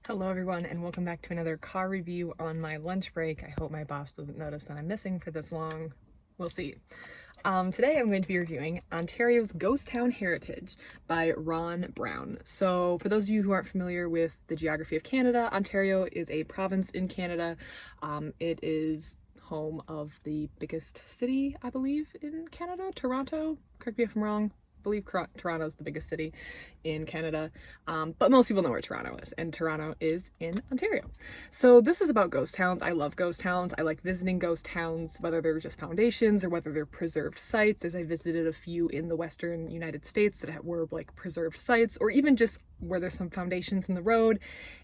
Hello everyone, and welcome back to another car review on my lunch break. I hope my boss doesn't notice that I'm missing for this long. We'll see. Today I'm going to be reviewing Ontario's Ghost Town Heritage by Ron Brown. So for those of you who aren't familiar with the geography of Canada, Ontario is a province in Canada. It is home of the biggest city, I believe, in Canada, Toronto. Correct me if I'm wrong. I believe Toronto is the biggest city in Canada, but most people know where Toronto is, and Toronto is in Ontario. So this is about ghost towns. I love ghost towns. I like visiting ghost towns, whether they're just foundations or whether they're preserved sites, as I visited a few in the Western United States that were like preserved sites, or even just where there's some foundations in the road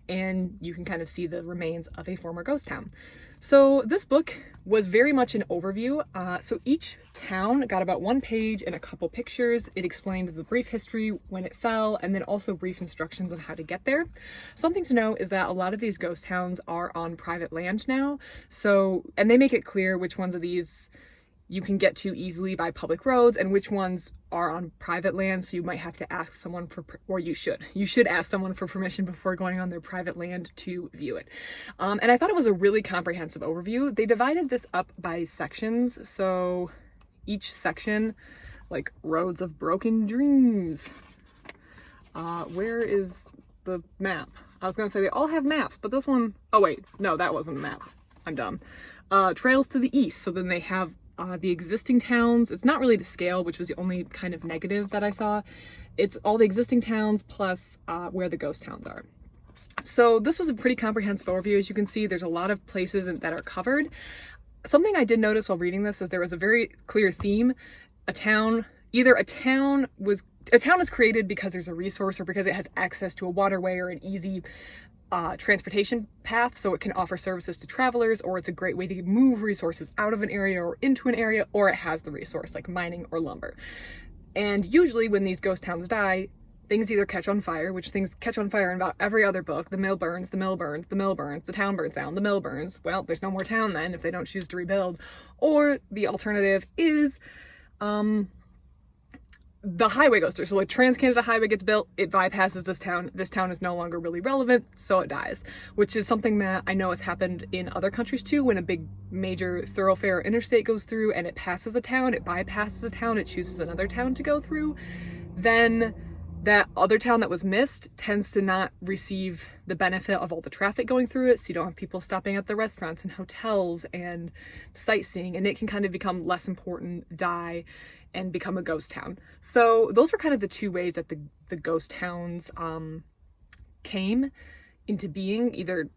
and you can kind of see the remains of a former ghost town. So this book was very much an overview. So each town got about one page and a couple pictures. It explained the brief history, when it fell, and then also brief instructions on how to get there. Something to know is that a lot of these ghost towns are on private land now. And they make it clear which ones of these you can get to easily by public roads and which ones are on private land, so you might have to ask someone you should ask someone for permission before going on their private land to view it. And I thought it was a really comprehensive overview. They divided this up by sections, so each section, like Roads of Broken Dreams. Where is the map? I was gonna say they all have maps, but this one, oh wait, no, that wasn't a map. I'm dumb. Trails to the East, so then they have the existing towns. It's not really to scale, which was the only kind of negative that I saw. It's all the existing towns plus where the ghost towns are. So this was a pretty comprehensive overview. As you can see, there's a lot of places that are covered. Something I did notice while reading this is there was a very clear theme. A town is created because there's a resource or because it has access to a waterway or an easy transportation path, so it can offer services to travelers, or it's a great way to move resources out of an area or into an area, or it has the resource like mining or lumber. And usually when these ghost towns die, things either catch on fire, which things catch on fire in about every other book. The mill burns, the mill burns, the mill burns, the town burns down, the mill burns. Well, there's no more town then if they don't choose to rebuild. Or the alternative is the highway goes through. So like Trans-Canada Highway gets built, it bypasses this town. This town is no longer really relevant, so it dies, which is something that I know has happened in other countries too. When a big major thoroughfare or interstate goes through and it passes a town, it bypasses a town, it chooses another town to go through, then that other town that was missed tends to not receive the benefit of all the traffic going through it, so you don't have people stopping at the restaurants and hotels and sightseeing, and it can kind of become less important, die, and become a ghost town. So those were kind of the two ways that the ghost towns came into being, either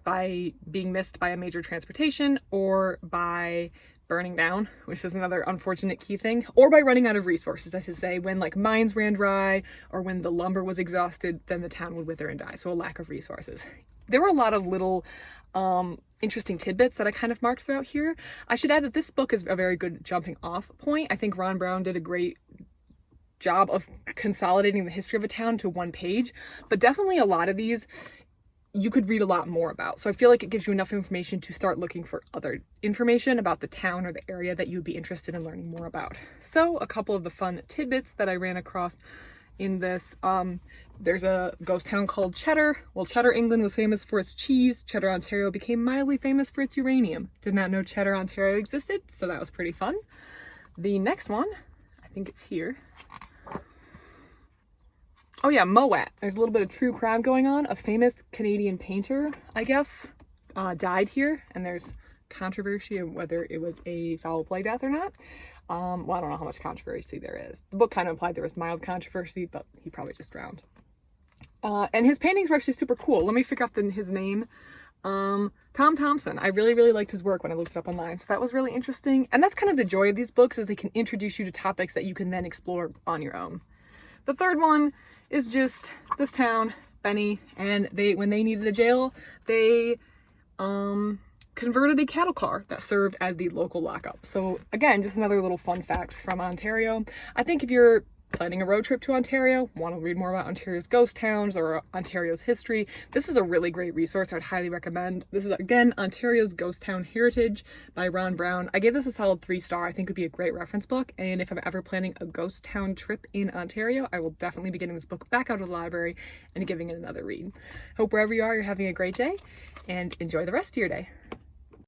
by being missed by a major transportation or by burning down, which is another unfortunate key thing, or by running out of resources. I should say, when like mines ran dry or when the lumber was exhausted, then the town would wither and die. So a lack of resources. There were a lot of little interesting tidbits that I kind of marked throughout here. I should add that this book is a very good jumping off point. I think Ron Brown did a great job of consolidating the history of a town to one page, but definitely a lot of these you could read a lot more about. So I feel like it gives you enough information to start looking for other information about the town or the area that you'd be interested in learning more about. So a couple of the fun tidbits that I ran across in this, there's a ghost town called Cheddar. Well, Cheddar, England was famous for its cheese. Cheddar, Ontario became mildly famous for its uranium. Did not know Cheddar, Ontario existed, so that was pretty fun. The next one, I think it's here. Oh yeah, Mowat. There's a little bit of true crime going on. A famous Canadian painter, I guess, died here, and there's controversy of whether it was a foul play death or not. Well, I don't know how much controversy there is. The book kind of implied there was mild controversy, but he probably just drowned. And his paintings were actually super cool. Let me figure out his name. Tom Thompson. I really, really liked his work when I looked it up online. So that was really interesting. And that's kind of the joy of these books, is they can introduce you to topics that you can then explore on your own. The third one is just this town, Benny, and when they needed a jail, they converted a cattle car that served as the local lockup. So again, just another little fun fact from Ontario. I think if you're planning a road trip to Ontario, want to read more about Ontario's ghost towns or Ontario's history, this is a really great resource I would highly recommend. This is, again, Ontario's Ghost Town Heritage by Ron Brown. I gave this a solid 3-star. I think it would be a great reference book, and if I'm ever planning a ghost town trip in Ontario, I will definitely be getting this book back out of the library and giving it another read. Hope wherever you are, you're having a great day, and enjoy the rest of your day.